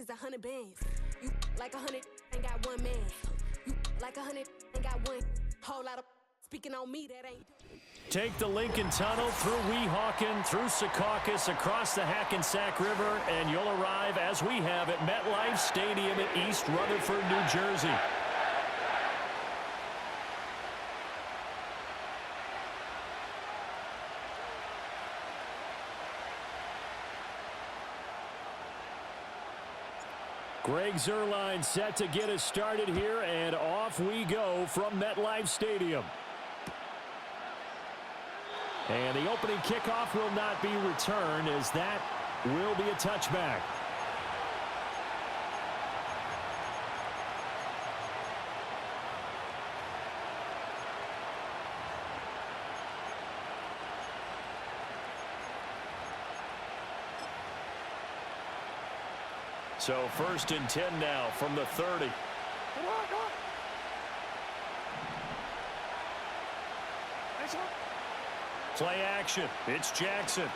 is 100 bands. You like 100 ain't got one man. You like 100 ain't got one whole lot of speaking on me that ain't. Take the Lincoln Tunnel through Weehawken, through Secaucus, across the Hackensack River, and you'll arrive, as we have, at MetLife Stadium in East Rutherford, New Jersey. Greg Zuerlein set to get us started here, and off we go from MetLife Stadium. And the opening kickoff will not be returned, as that will be a touchback. So 1st and 10 now from the 30. Play action. It's Jackson.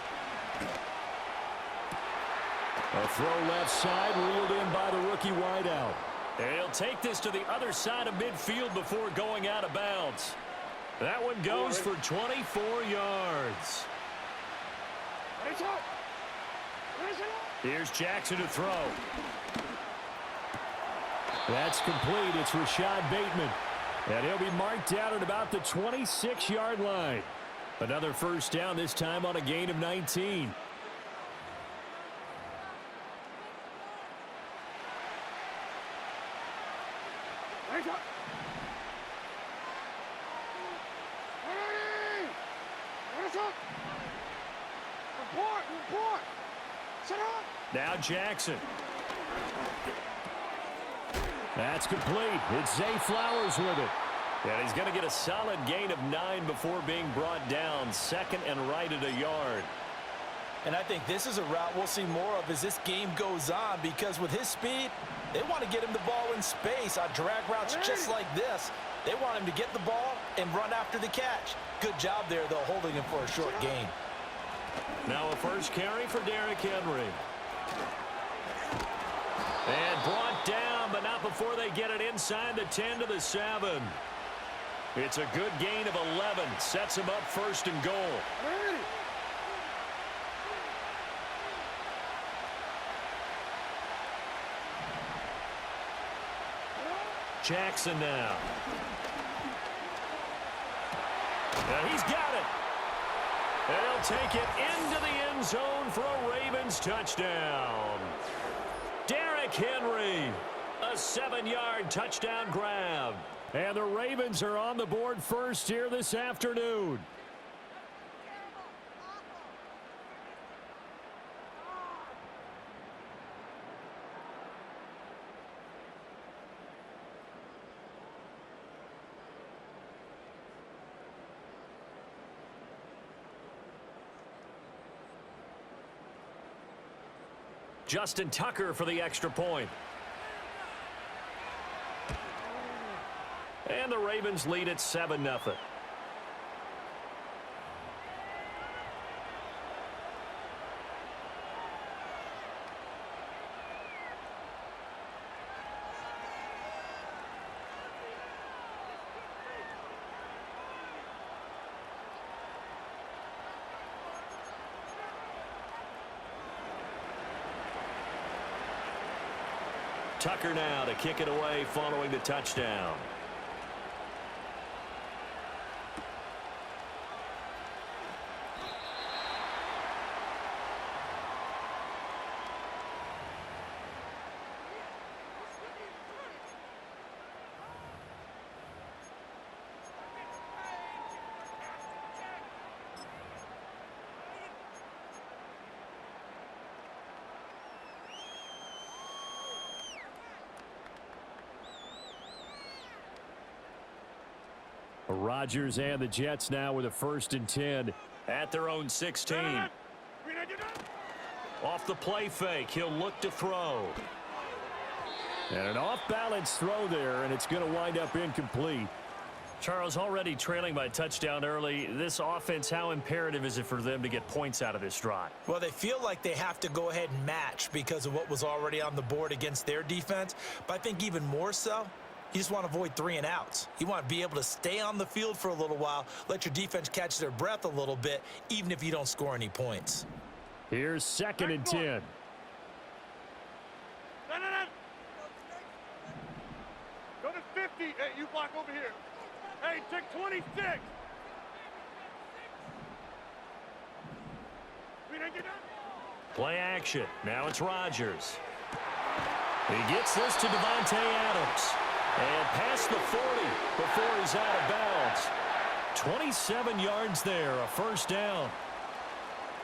A throw left side, reeled in by the rookie wideout. And he'll take this to the other side of midfield before going out of bounds. That one goes for 24 yards. Here's Jackson to throw. That's complete. It's Rashad Bateman. And he'll be marked down at about the 26-yard line. Another first down, this time on a gain of 19. Now Jackson. That's complete. It's Zay Flowers with it. And he's going to get a solid gain of 9 before being brought down. 2nd and right at a yard. And I think this is a route we'll see more of as this game goes on, because with his speed, they want to get him the ball in space on drag routes just like this. They want him to get the ball and run after the catch. Good job there, though, holding him for a short gain. Now a first carry for Derrick Henry. And brought down, but not before they get it inside the 10 to the 7. It's a good gain of 11. Sets him up 1st and goal. Jackson now. And he's got it. And he'll take it into the end zone for a Ravens touchdown. Derrick Henry, a 7-yard touchdown grab. And the Ravens are on the board first here this afternoon. Justin Tucker for the extra point. And the Ravens lead at 7-0. Tucker now to kick it away following the touchdown. Rodgers and the Jets now with a 1st and 10 at their own 16. Off the play fake, he'll look to throw. And an off-balance throw there, and it's going to wind up incomplete. Charles, already trailing by touchdown early. This offense, how imperative is it for them to get points out of this drive? Well, they feel like they have to go ahead and match because of what was already on the board against their defense. But I think even more so, you just want to avoid 3 and outs. You want to be able to stay on the field for a little while, let your defense catch their breath a little bit, even if you don't score any points. Here's 2nd and 10. Go to 50. Hey, you block over here. Hey, check 26. Play action. Now it's Rodgers. He gets this to Devontae Adams. And past the 40 before he's out of bounds. 27 yards there, a first down.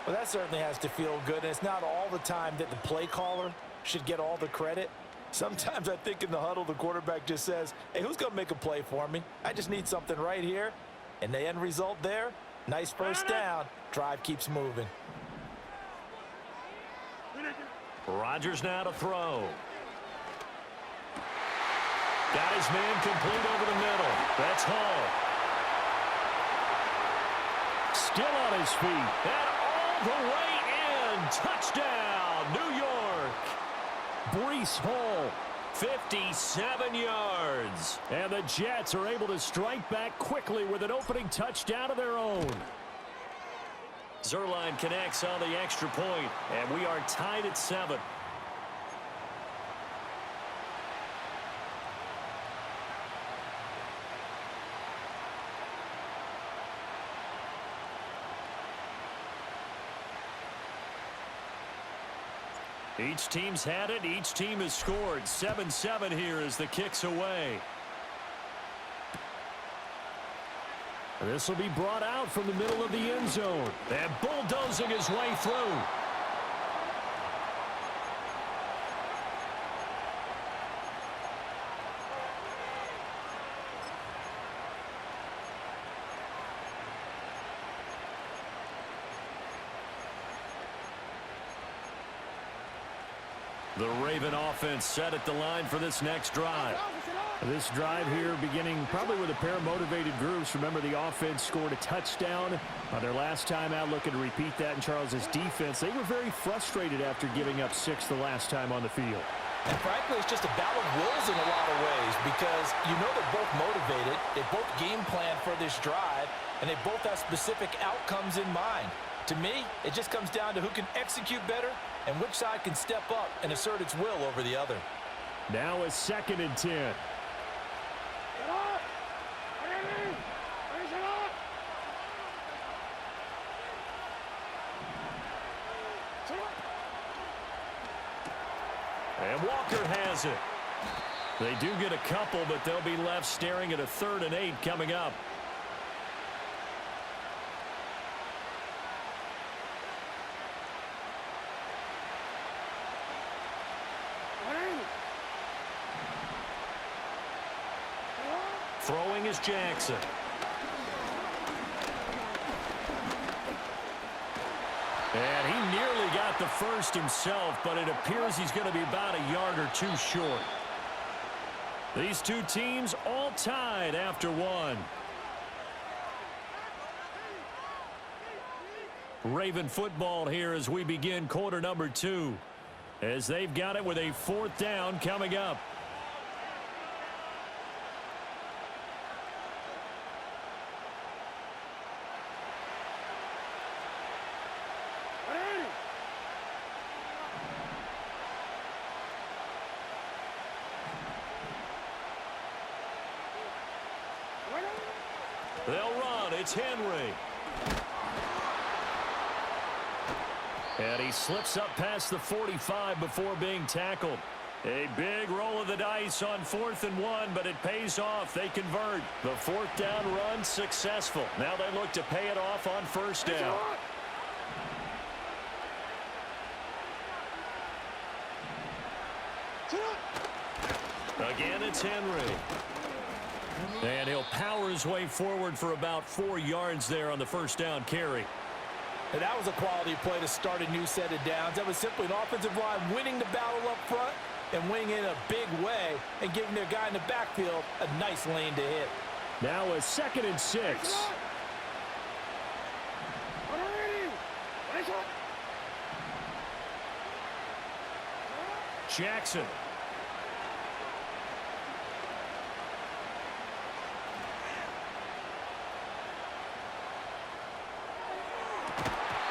Well, that certainly has to feel good. And it's not all the time that the play caller should get all the credit. Sometimes I think in the huddle, the quarterback just says, hey, who's going to make a play for me? I just need something right here. And the end result there, nice first down. Drive keeps moving. Rodgers now to throw. Got his man complete over the middle. That's Hall. Still on his feet. And all the way in. Touchdown, New York. Breece Hall, 57 yards. And the Jets are able to strike back quickly with an opening touchdown of their own. Zerline connects on the extra point, and we are tied at 7. Each team's had it. Each team has scored. 7-7 here as the kick's away. This will be brought out from the middle of the end zone. And bulldozing his way through. The Raven offense set at the line for this next drive. This drive here beginning probably with a pair of motivated groups. Remember, the offense scored a touchdown on their last time out, looking to repeat that in Charles's defense. They were very frustrated after giving up 6 the last time on the field. And frankly, it's just a battle of wills in a lot of ways because you know they're both motivated. They both game plan for this drive, and they both have specific outcomes in mind. To me, it just comes down to who can execute better and which side can step up and assert its will over the other. Now a 2nd and 10. And Walker has it. They do get a couple, but they'll be left staring at a 3rd and 8 coming up. Throwing is Jackson. And he nearly got the first himself, but it appears he's going to be about a yard or 2 short. These two teams all tied after 1. Raven football here as we begin quarter number 2, as they've got it with a 4th down coming up. They'll run. It's Henry. And he slips up past the 45 before being tackled. A big roll of the dice on 4th and 1, but it pays off. They convert. The 4th down run successful. Now they look to pay it off on 1st down. Again, it's Henry. And he'll power his way forward for about 4 yards there on the 1st down carry. And that was a quality play to start a new set of downs. That was simply an offensive line winning the battle up front and winning in a big way and giving their guy in the backfield a nice lane to hit. Now a 2nd and 6. Jackson.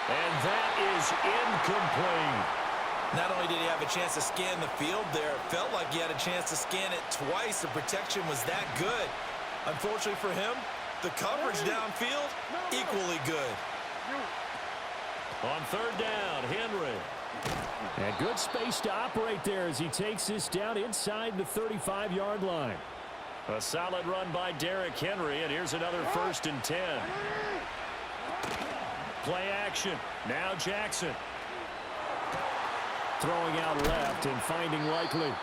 And that is incomplete. Not only did he have a chance to scan the field there, it felt like he had a chance to scan it twice. The protection was that good. Unfortunately for him, the coverage downfield, equally good. On 3rd down, Henry. And good space to operate there as he takes this down inside the 35-yard line. A solid run by Derrick Henry, and here's another 1st and 10. Play action. Now Jackson. Throwing out left and finding Likely.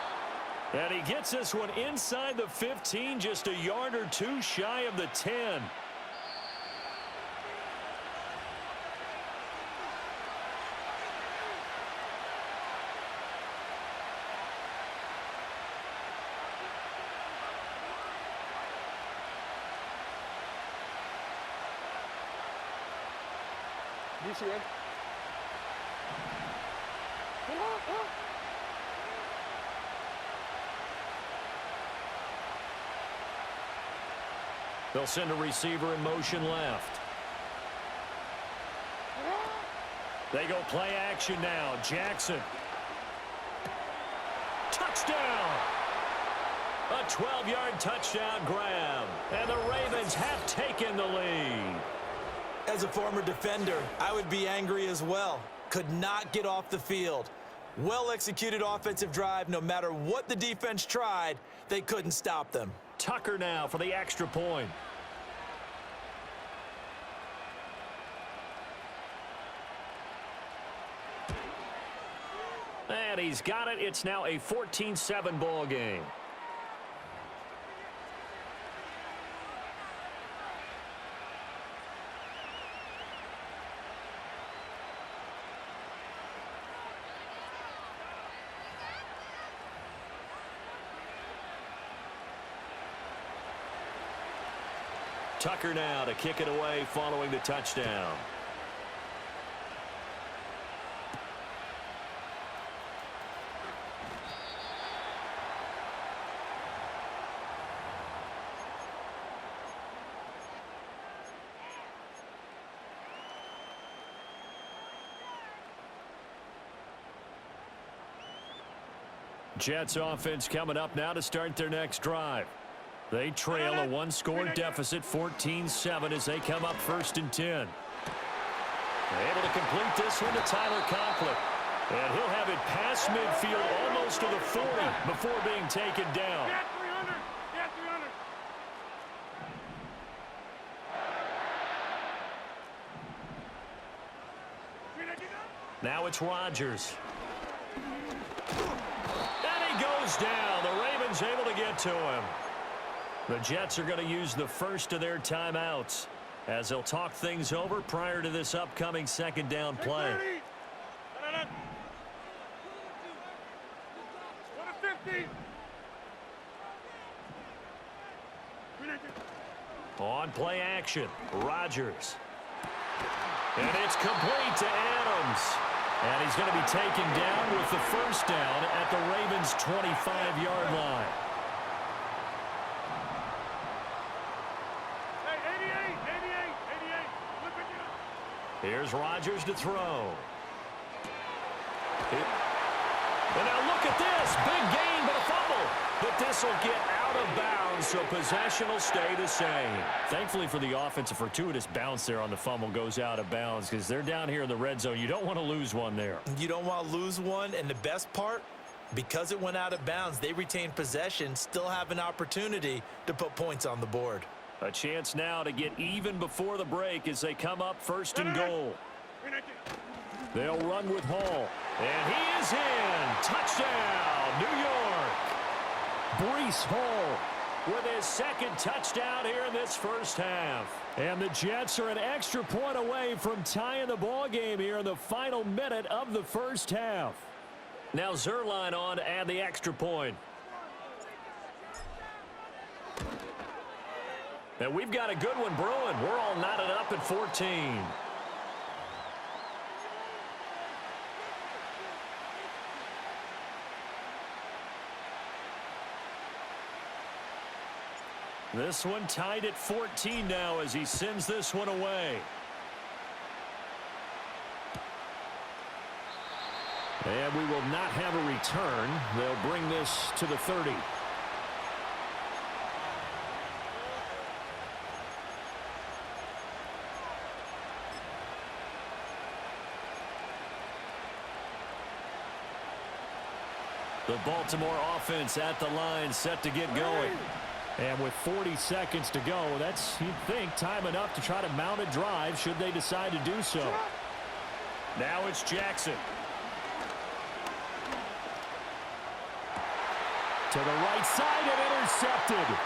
And he gets this one inside the 15, just a yard or two shy of the 10. You see it? They'll send a receiver in motion left. They go play action now. Jackson. Touchdown! A 12-yard touchdown grab. And the Ravens have taken the lead. As a former defender, I would be angry as well. Could not get off the field. Well-executed offensive drive. No matter what the defense tried, they couldn't stop them. Tucker now for the extra point. And he's got it. It's now a 14-7 ball game. Tucker now to kick it away following the touchdown. Jets offense coming up now to start their next drive. They trail a one-score deficit, 14-7, as they come up 1st and 10. They're able to complete this one to Tyler Conklin. And he'll have it past midfield almost to the 40 before being taken down. Get 300! Get 300! Now it's Rodgers. And he goes down. The Ravens able to get to him. The Jets are going to use the first of their timeouts as they'll talk things over prior to this upcoming 2nd down play. 150. On play action, Rodgers. And it's complete to Adams. And he's going to be taken down with the 1st down at the Ravens' 25-yard line. Here's Rodgers to throw. And now look at this. Big gain, but a fumble. But this will get out of bounds, so possession will stay the same. Thankfully for the offense, a fortuitous bounce there on the fumble goes out of bounds because they're down here in the red zone. You don't want to lose one there. You don't want to lose one, and the best part, because it went out of bounds, they retained possession, still have an opportunity to put points on the board. A chance now to get even before the break as they come up 1st and goal. They'll run with Hall. And he is in. Touchdown, New York. Breece Hall with his 2nd touchdown here in this 1st half. And the Jets are an extra point away from tying the ball game here in the final minute of the 1st half. Now Zerline on to add the extra point. And we've got a good one brewing. We're all knotted up at 14. This one tied at 14 now as he sends this one away. And we will not have a return. They'll bring this to the 30. The Baltimore offense at the line, set to get going. And with 40 seconds to go, that's, you'd think, time enough to try to mount a drive should they decide to do so. Now it's Jackson. To the right side and intercepted.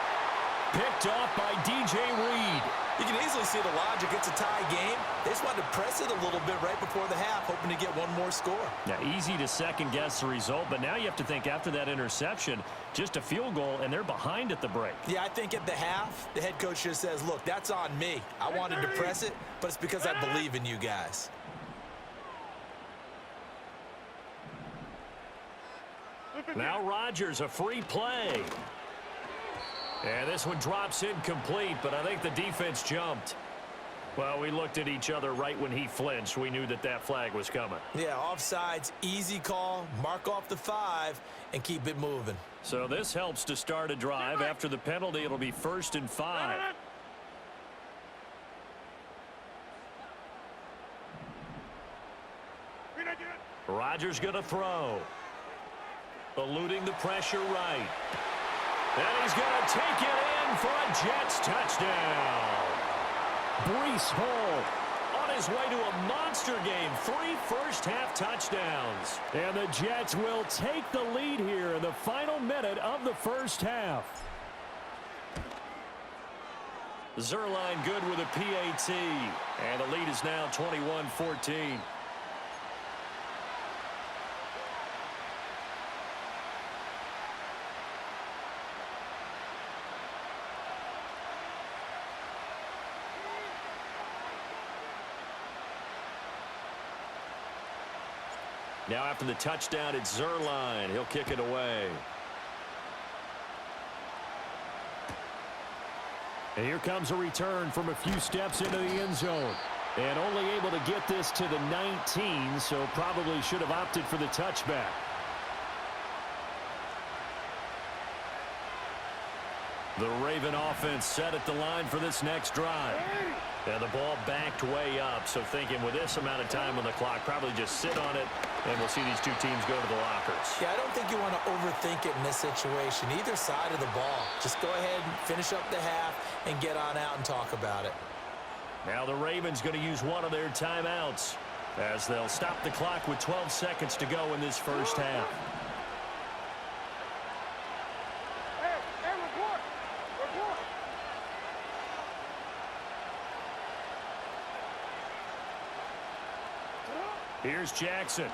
Picked off by DJ Reed. You can easily see the logic. It's a tie game. They just wanted to press it a little bit right before the half, hoping to get one more score. Yeah, easy to second-guess the result, but now you have to think after that interception, just a field goal, and they're behind at the break. Yeah, I think at the half, the head coach just says, look, that's on me. I wanted to press it, but it's because I believe in you guys. Now Rodgers, a free play. And this one drops incomplete, but I think the defense jumped. Well, we looked at each other right when he flinched. We knew that that flag was coming. Yeah, offsides, easy call, mark off the 5, and keep it moving. So this helps to start a drive. After the penalty, it'll be 1st and 5. Rodgers going to throw. Eluding the pressure right. And he's going to take it in for a Jets touchdown. Breece Hall On his way to a monster game. 3 first-half touchdowns. And the Jets will take the lead here in the final minute of the first half. Zerline good with a PAT. And the lead is now 21-14. Now after the touchdown, it's Zerline. He'll kick it away. And here comes a return from a few steps into the end zone. And only able to get this to the 19, so probably should have opted for the touchback. The Raven offense set at the line for this next drive. And the ball backed way up, so thinking with this amount of time on the clock, probably just sit on it, and we'll see these two teams go to the lockers. Yeah, I don't think you want to overthink it in this situation. Either side of the ball. Just go ahead and finish up the half and get on out and talk about it. Now the Ravens going to use one of their timeouts as they'll stop the clock with 12 seconds to go in this first half. Here's Jackson.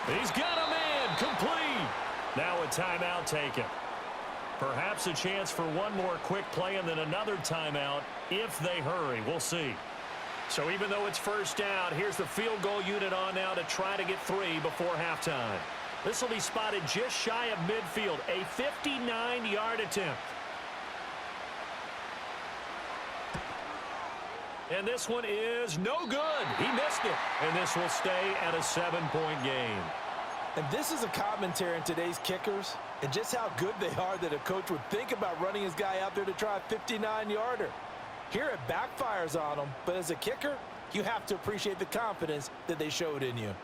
He's got a man, complete. Now a timeout taken. Perhaps a chance for one more quick play and then another timeout if they hurry. We'll see. So even though it's first down, here's the field goal unit on now to try to get 3 before halftime. This will be spotted just shy of midfield, a 59-yard attempt. And this one is no good. He missed it. And this will stay at a 7-point game. And this is a commentary on today's kickers and just how good they are that a coach would think about running his guy out there to try a 59-yarder. Here it backfires on him, but as a kicker, you have to appreciate the confidence that they showed in you.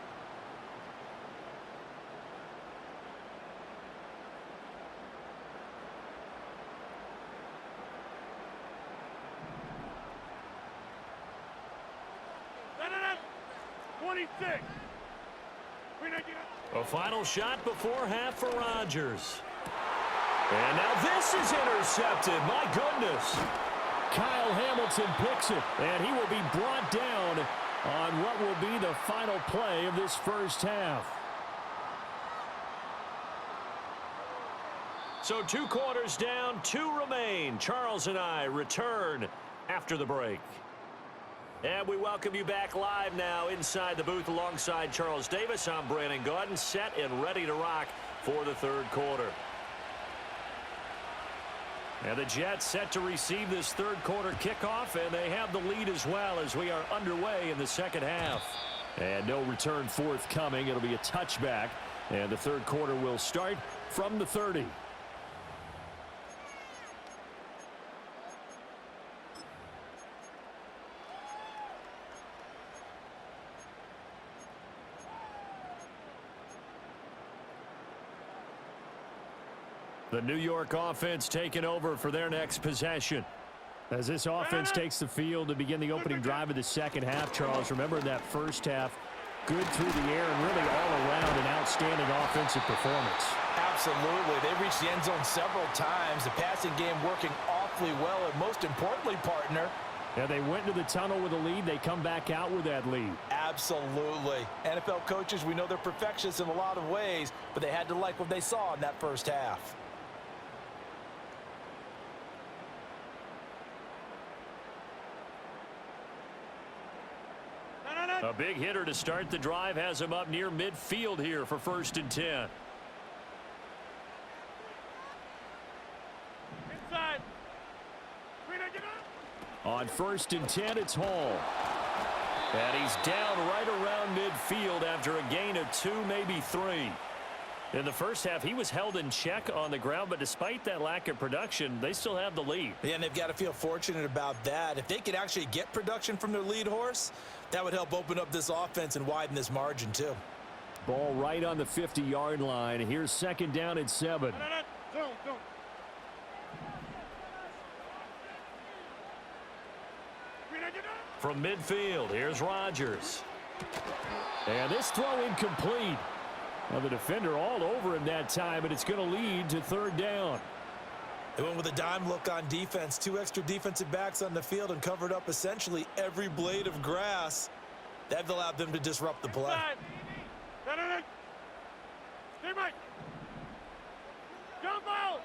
A final shot before half for Rodgers. And now this is intercepted. My goodness. Kyle Hamilton picks it, and he will be brought down on what will be the final play of this first half. So 2 quarters down, 2 remain. Charles and I return after the break. And we welcome you back live now inside the booth alongside Charles Davis. I'm Brandon Gaudin, set and ready to rock for the 3rd quarter. And the Jets set to receive this 3rd quarter kickoff, and they have the lead as well as we are underway in the 2nd half. And no return forthcoming. It'll be a touchback, and the 3rd quarter will start from the 30. The New York offense taking over for their next possession. As this offense takes the field to begin the opening drive of the 2nd half, Charles, remember that first half, good through the air and really all around an outstanding offensive performance. Absolutely. They reached the end zone several times. The passing game working awfully well, and most importantly, partner, Yeah, they went into the tunnel with a lead. They come back out with that lead. absolutely. NFL coaches, we know they're perfectionists in a lot of ways, but they had to like what they saw in that first half. A big hitter to start the drive has him up near midfield here for 1st and 10. Inside. On 1st and 10, it's Hall. And he's down right around midfield after a gain of 2, maybe 3. In the first half, he was held in check on the ground, but despite that lack of production, they still have the lead. Yeah, and they've got to feel fortunate about that. If they could actually get production from their lead horse, that would help open up this offense and widen this margin too. Ball right on the 50-yard line. Here's 2nd down and 7. Zone. From midfield, here's Rodgers. And this throw incomplete. Well, the defender all over him that time, but it's going to lead to 3rd down. They went with a dime look on defense. 2 extra defensive backs on the field and covered up essentially every blade of grass. That allowed them to disrupt the play. Inside. Teammate. Jump out.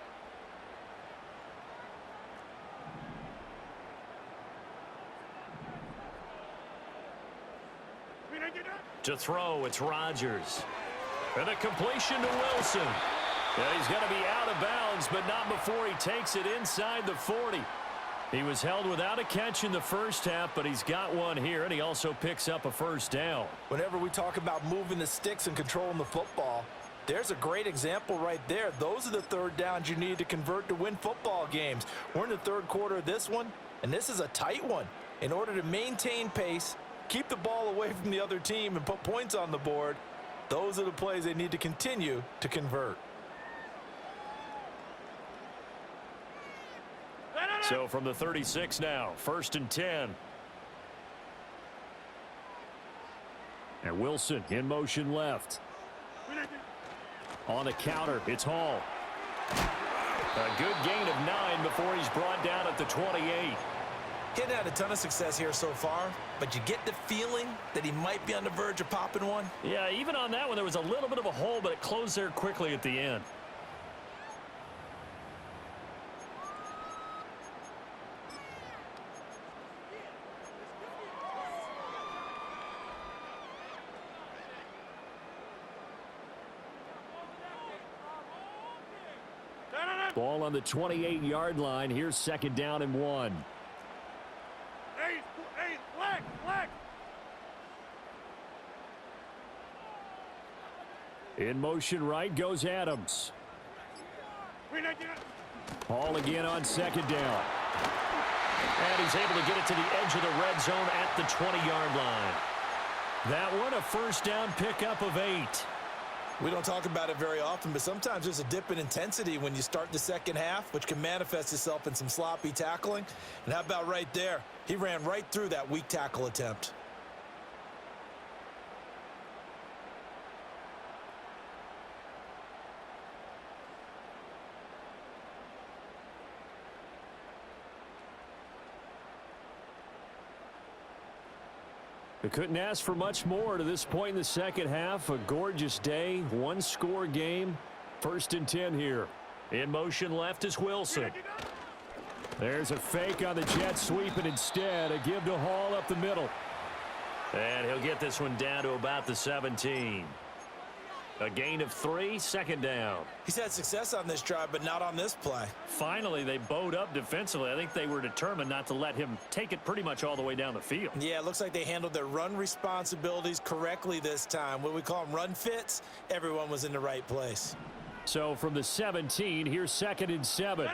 To throw, it's Rodgers. And a completion to Wilson. Yeah, he's going to be out of bounds, but not before he takes it inside the 40. He was held without a catch in the first half, but he's got one here, and he also picks up a 1st down. Whenever we talk about moving the sticks and controlling the football, there's a great example right there. Those are the 3rd downs you need to convert to win football games. We're in the 3rd quarter of this one, and this is a tight one. In order to maintain pace, keep the ball away from the other team, and put points on the board, those are the plays they need to continue to convert. So from the 36 now, 1st and 10. And Wilson in motion left. On the counter, it's Hall. A good gain of 9 before he's brought down at the 28. He hadn't had a ton of success here so far, but you get the feeling that he might be on the verge of popping one. Yeah, even on that one, there was a little bit of a hole, but it closed there quickly at the end. Ball on the 28-yard line. Here's 2nd down and 1. Hey, flag. In motion right goes Adams. Hall again on 2nd down. And he's able to get it to the edge of the red zone at the 20-yard line. That one, a 1st down pickup of 8. We don't talk about it very often, but sometimes there's a dip in intensity when you start the 2nd half, which can manifest itself in some sloppy tackling. And how about right there? He ran right through that weak tackle attempt. They couldn't ask for much more to this point in the 2nd half. A gorgeous day, 1-score game. 1st and 10 here. In motion left is Wilson. There's a fake on the Jets sweep, and instead a give to Hall up the middle. And he'll get this one down to about the 17. A gain of 3, second down. He's had success on this drive, but not on this play. Finally, they bowed up defensively. I think they were determined not to let him take it pretty much all the way down the field. Yeah, it looks like they handled their run responsibilities correctly this time. What we call them run fits, everyone was in the right place. So from the 17, here's 2nd and 7.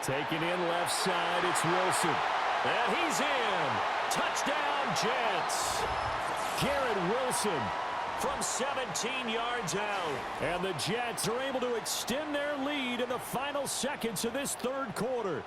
Taken in left side, it's Wilson. And he's in. Touchdown, Jets. Garrett Wilson From 17 yards out. And the Jets are able to extend their lead in the final seconds of this third quarter.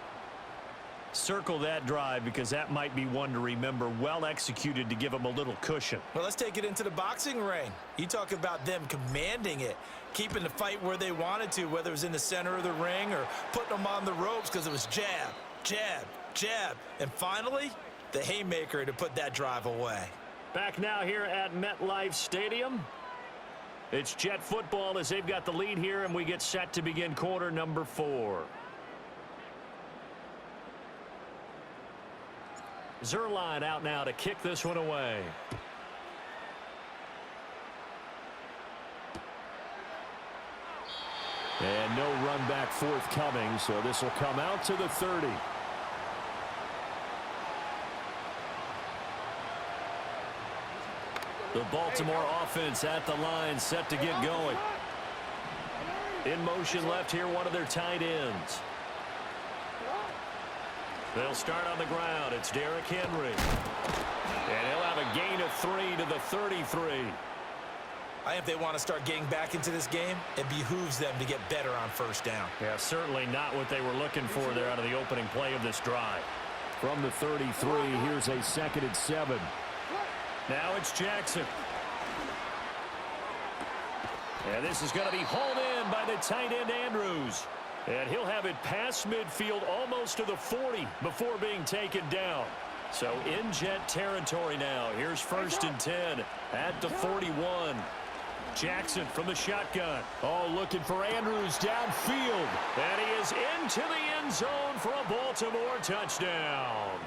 Circle that drive because that might be one to remember. Well executed to give them a little cushion. Well, let's take it into the boxing ring. You talk about them commanding it, keeping the fight where they wanted to, whether it was in the center of the ring or putting them on the ropes because it was jab, jab, jab. And finally, the haymaker to put that drive away. Back now here at MetLife Stadium. It's Jet football as they've got the lead here, and we get set to begin quarter number 4. Zerline out now to kick this one away. And no run back forthcoming, so this will come out to the 30. The Baltimore offense at the line, set to get going. In motion left here, one of their tight ends. They'll start on the ground. It's Derrick Henry. And he'll have a gain of 3 to the 33. I think if they want to start getting back into this game, it behooves them to get better on first down. Yeah, certainly not what they were looking for there out of the opening play of this drive. From the 33, here's a 2nd and 7. Now it's Jackson. And this is going to be hauled in by the tight end Andrews. And he'll have it past midfield almost to the 40 before being taken down. So in Jet territory now. Here's 1st and 10 at the 41. Jackson from the shotgun. Oh, looking for Andrews downfield. And he is into the end zone for a Baltimore touchdown.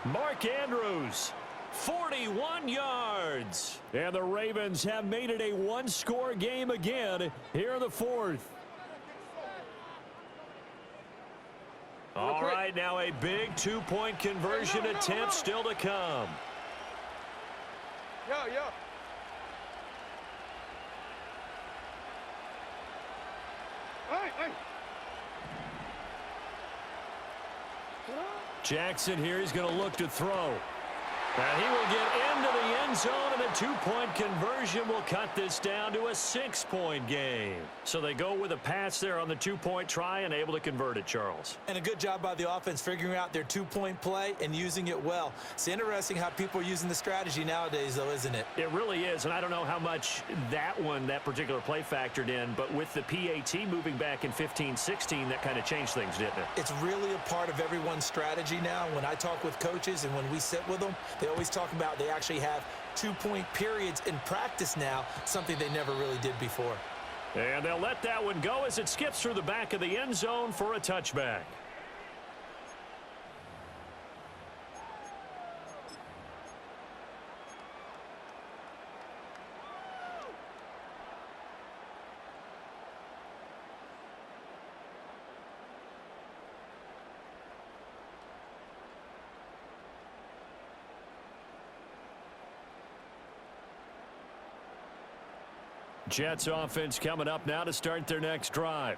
Mark Andrews, 41 yards. And the Ravens have made it a one-score game again here in the 4th. All right, now a big two-point conversion attempt still to come. Yo. Hey. Jackson here, he's going to look to throw. And he will get into the end zone, and a two-point conversion will cut this down to a 6-point game. So they go with a pass there on the two-point try and able to convert it, Charles. And a good job by the offense figuring out their two-point play and using it well. It's interesting how people are using the strategy nowadays, though, isn't it? It really is, and I don't know how much that particular play factored in, but with the PAT moving back in 15-16, that kind of changed things, didn't it? It's really a part of everyone's strategy now. When I talk with coaches and when we sit with them, they always talk about they actually have two-point periods in practice now, something they never really did before. And they'll let that one go as it skips through the back of the end zone for a touchback. Jets offense coming up now to start their next drive.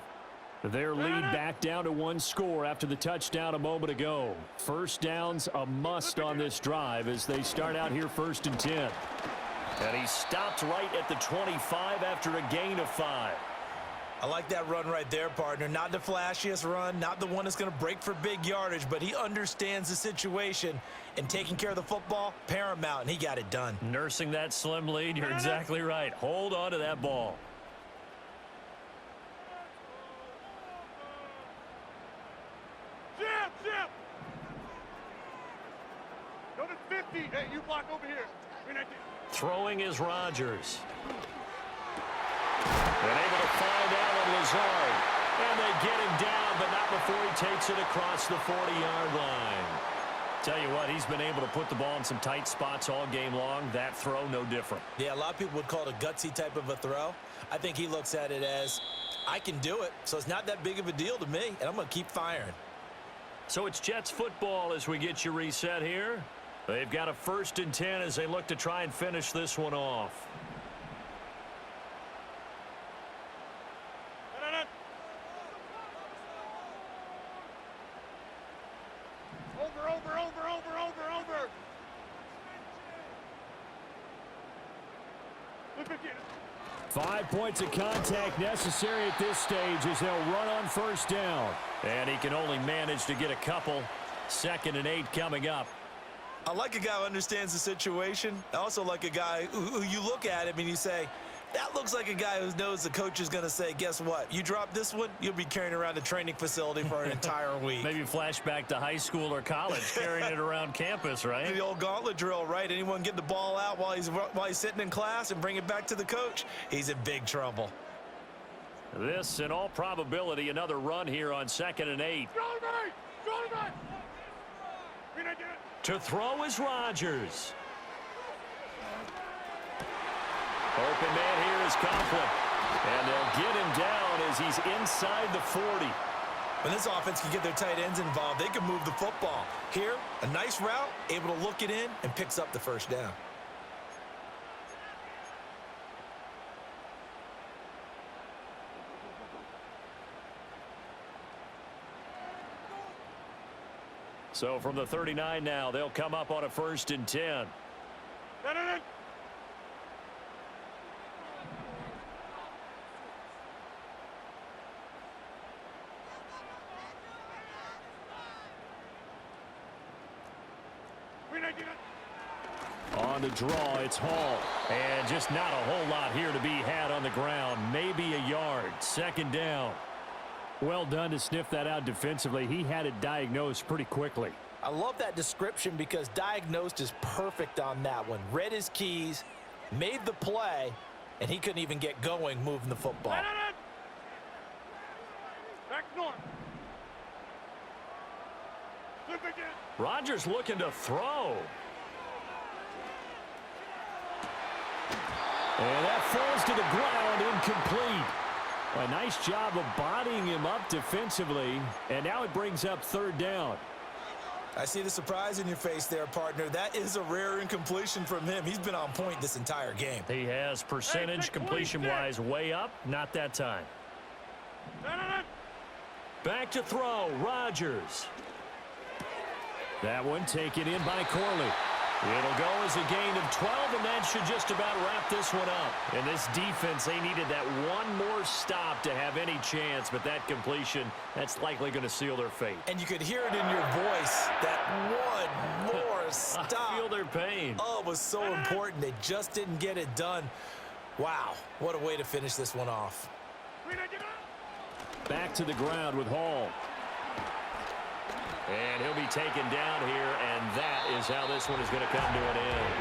Their lead back down to one score after the touchdown a moment ago. First down's a must on this drive as they start out here 1st and 10. And he stopped right at the 25 after a gain of 5. I like that run right there, partner. Not the flashiest run, not the one that's going to break for big yardage, but he understands the situation, and taking care of the football, paramount, and he got it done. Nursing that slim lead, you're exactly right. Hold on to that ball. Throwing is Rodgers. And able to find Allen Lazard. And they get him down, but not before he takes it across the 40-yard line. Tell you what, he's been able to put the ball in some tight spots all game long. That throw, no different. Yeah, a lot of people would call it a gutsy type of a throw. I think he looks at it as, I can do it, so it's not that big of a deal to me, and I'm going to keep firing. So it's Jets football as we get you reset here. They've got a 1st and 10 as they look to try and finish this one off. Over. 5 points of contact necessary at this stage as they'll run on 1st down. And he can only manage to get a couple. 2nd and 8 coming up. I like a guy who understands the situation. I also like a guy who you look at him and you say, that looks like a guy who knows the coach is going to say, guess what? You drop this one, you'll be carrying around a training facility for an entire week. Maybe flashback to high school or college, carrying it around campus, right? The old gauntlet drill, right? Anyone get the ball out while he's sitting in class and bring it back to the coach, he's in big trouble. This, in all probability, another run here on 2nd and 8. To throw is Rodgers. Open man here is Conklin. And they'll get him down as he's inside the 40. When this offense can get their tight ends involved, they can move the football. Here, a nice route, able to look it in, and picks up the 1st down. So from the 39 now, they'll come up on a 1st and 10. On the draw, it's Hall. And just not a whole lot here to be had on the ground. Maybe a yard. 2nd down. Well done to sniff that out defensively. He had it diagnosed pretty quickly. I love that description because diagnosed is perfect on that one. Read his keys, made the play, and he couldn't even get going moving the football. Back north. Rodgers looking to throw. And that falls to the ground, incomplete. A nice job of bodying him up defensively, and now it brings up 3rd down. I see the surprise in your face there, partner. That is a rare incompletion from him. He's been on point this entire game. He has percentage completion-wise way up. Not that time. Back to throw, Rodgers. That one taken in by Corley. It'll go as a gain of 12, and that should just about wrap this one up. In this defense, they needed that one more stop to have any chance, but that completion, that's likely going to seal their fate. And you could hear it in your voice, that one more stop. I feel their pain. Oh, it was so important. They just didn't get it done. Wow, what a way to finish this one off. Back to the ground with Hall. And he'll be taken down here, and that is how this one is going to come to an end.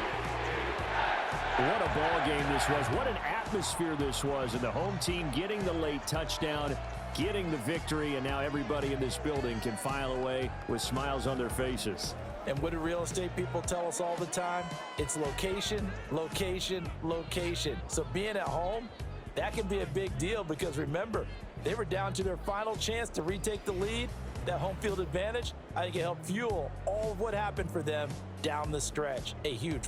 What a ball game this was. What an atmosphere this was. And the home team getting the late touchdown, getting the victory, and now everybody in this building can file away with smiles on their faces. And what do real estate people tell us all the time? It's location, location, location. So being at home, that can be a big deal because remember, they were down to their final chance to retake the lead. That home field advantage, I think it helped fuel all of what happened for them down the stretch. A huge